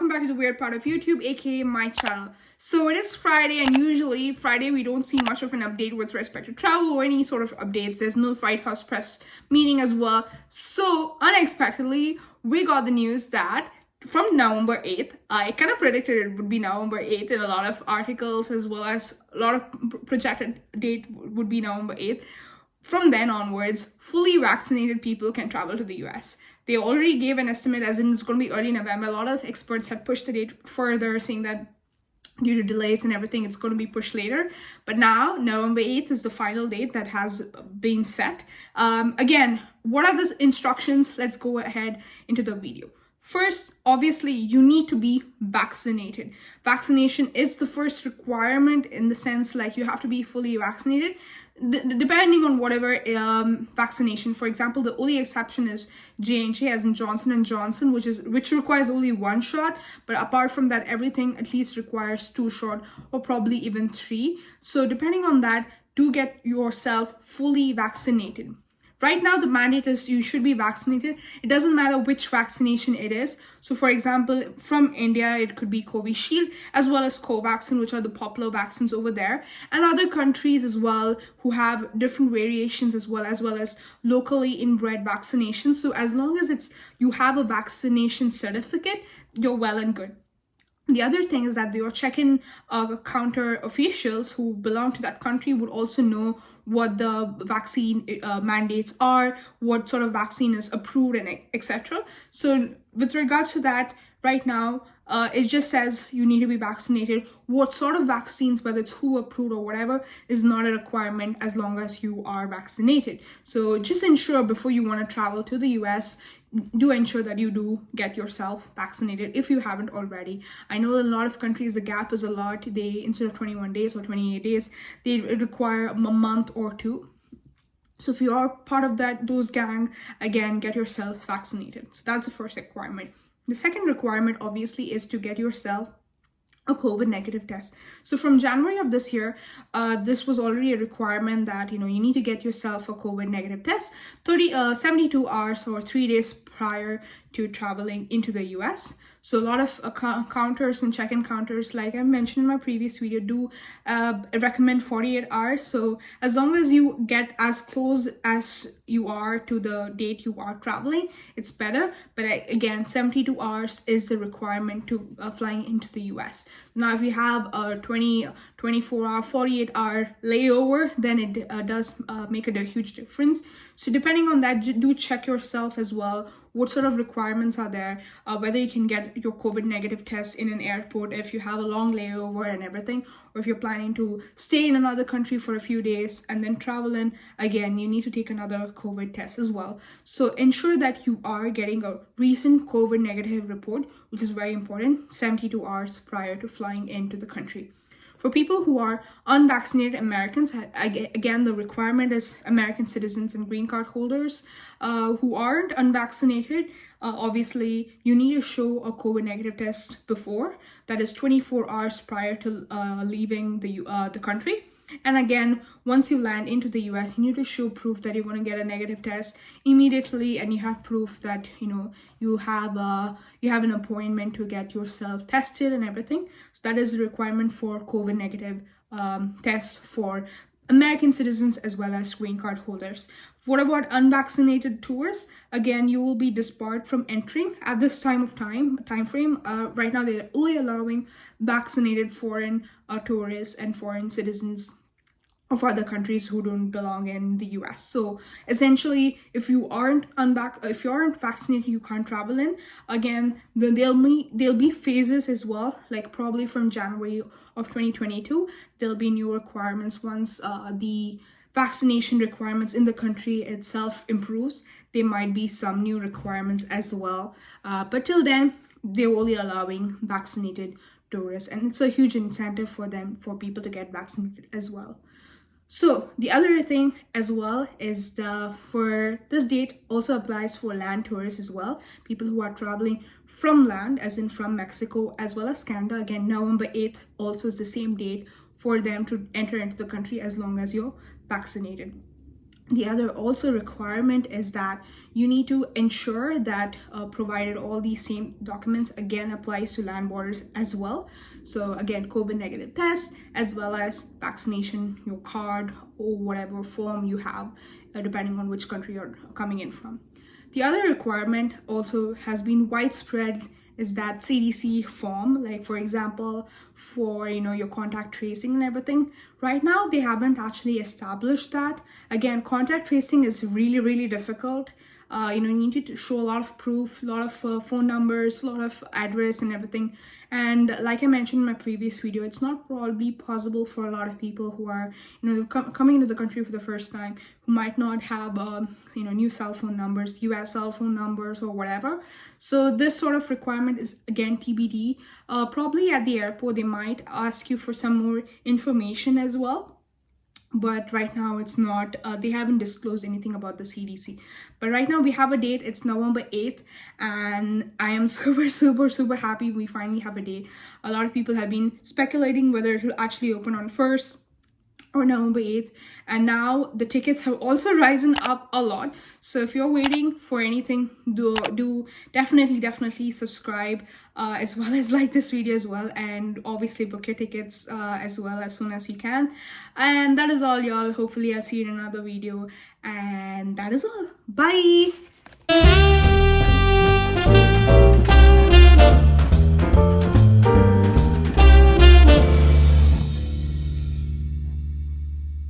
welcome back to the weird part of YouTube, aka my channel. So it is Friday, and usually Friday we don't see much of an update with respect to travel or any sort of updates. There's no White House press meeting as well. So unexpectedly, we got the news that from November 8th, I kind of predicted it would be November 8th in a lot of articles, as well as a lot of projected date would be November 8th. From then onwards, fully vaccinated people can travel to the US. They already gave an estimate as in it's going to be early November. A lot of experts have pushed the date further, saying that due to delays and everything, it's going to be pushed later. But now, November 8th is the final date that has been set. Again, what are the instructions? Let's go ahead into the video. First, obviously, you need to be vaccinated. Vaccination is the first requirement in the sense like you have to be fully vaccinated. Depending on whatever vaccination, for example, the only exception is J&J, as in Johnson & Johnson, which requires only one shot. But apart from that, everything at least requires 2 shots or probably even 3. So depending on that, do get yourself fully vaccinated. Right now, the mandate is you should be vaccinated. It doesn't matter which vaccination it is. So for example, from India, it could be Covishield as well as Covaxin, which are the popular vaccines over there. And other countries as well who have different variations as well as locally inbred vaccinations. So as long as you have a vaccination certificate, you're well and good. The other thing is that your check-in counter officials who belong to that country would also know what the vaccine mandates are, what sort of vaccine is approved, and etc. So with regards to that, right now, it just says you need to be vaccinated. What sort of vaccines, whether it's WHO approved or whatever, is not a requirement as long as you are vaccinated. So just ensure before you want to travel to the US, do ensure that you do get yourself vaccinated if you haven't already. I know in a lot of countries the gap is a lot. They, instead of 21 days or 28 days, they require a month or 2. So if you are part of those gang, again, get yourself vaccinated. So that's the first requirement. The second requirement obviously is to get yourself a COVID negative test. So from January of this year, this was already a requirement that you need to get yourself a COVID negative test 72 hours or 3 days prior to traveling into the US. So a lot of counters and check-in counters, like I mentioned in my previous video, do recommend 48 hours. So as long as you get as close as you are to the date you are traveling, it's better. But again, 72 hours is the requirement to flying into the US. Now, if you have a 24 hour, 48 hour layover, then it does make a huge difference. So depending on that, do check yourself as well. What sort of requirements are there? Whether you can get your COVID negative test in an airport if you have a long layover and everything, or if you're planning to stay in another country for a few days and then travel in, again, you need to take another COVID test as well. So ensure that you are getting a recent COVID negative report, which is very important, 72 hours prior to flying into the country. For people who are unvaccinated Americans, again, the requirement is American citizens and green card holders. Who aren't unvaccinated, obviously, you need to show a COVID negative test before, that is 24 hours prior to leaving the country. And again, once you land into the US, you need to show proof that you're going to get a negative test immediately, and you have proof that you have an appointment to get yourself tested and everything. So that is the requirement for COVID negative tests for American citizens as well as green card holders. What about unvaccinated tourists? Again, you will be disbarred from entering at this time frame. Right now, they're only allowing vaccinated foreign tourists and foreign citizens of other countries who don't belong in the US. So essentially, if you aren't vaccinated, you can't travel in. Again, there'll be phases as well, like probably from January of 2022, there'll be new requirements once the vaccination requirements in the country itself improves. There might be some new requirements as well. But till then, they're only allowing vaccinated tourists, and it's a huge incentive for people to get vaccinated as well. So the other thing as well is for this date also applies for land tourists as well. People who are traveling from land, as in from Mexico as well as Canada. Again, November 8th also is the same date for them to enter into the country as long as you're vaccinated. The other also requirement is that you need to ensure that provided all these same documents again applies to land borders as well. So again, COVID negative test as well as vaccination, your card or whatever form you have, depending on which country you're coming in from. The other requirement also has been widespread is that CDC form, like for example, for your contact tracing and everything. Right now, they haven't actually established that. Again, contact tracing is really difficult. You need to show a lot of proof, a lot of phone numbers, a lot of address and everything. And like I mentioned in my previous video, it's not probably possible for a lot of people who are coming into the country for the first time, who might not have new cell phone numbers, US cell phone numbers or whatever. So this sort of requirement is again TBD. Probably at the airport they might ask you for some more information as well, but right now it's not, they haven't disclosed anything about the CDC. But right now we have a date, it's November 8th, and I am super happy we finally have a date. A lot of people have been speculating whether it will actually open on 1st or November 8th, and now the tickets have also risen up a lot. So if you're waiting for anything, do definitely subscribe, as well as like this video as well, and obviously book your tickets as well as soon as you can. And that is all, y'all. Hopefully I'll see you in another video, and that is all. Bye.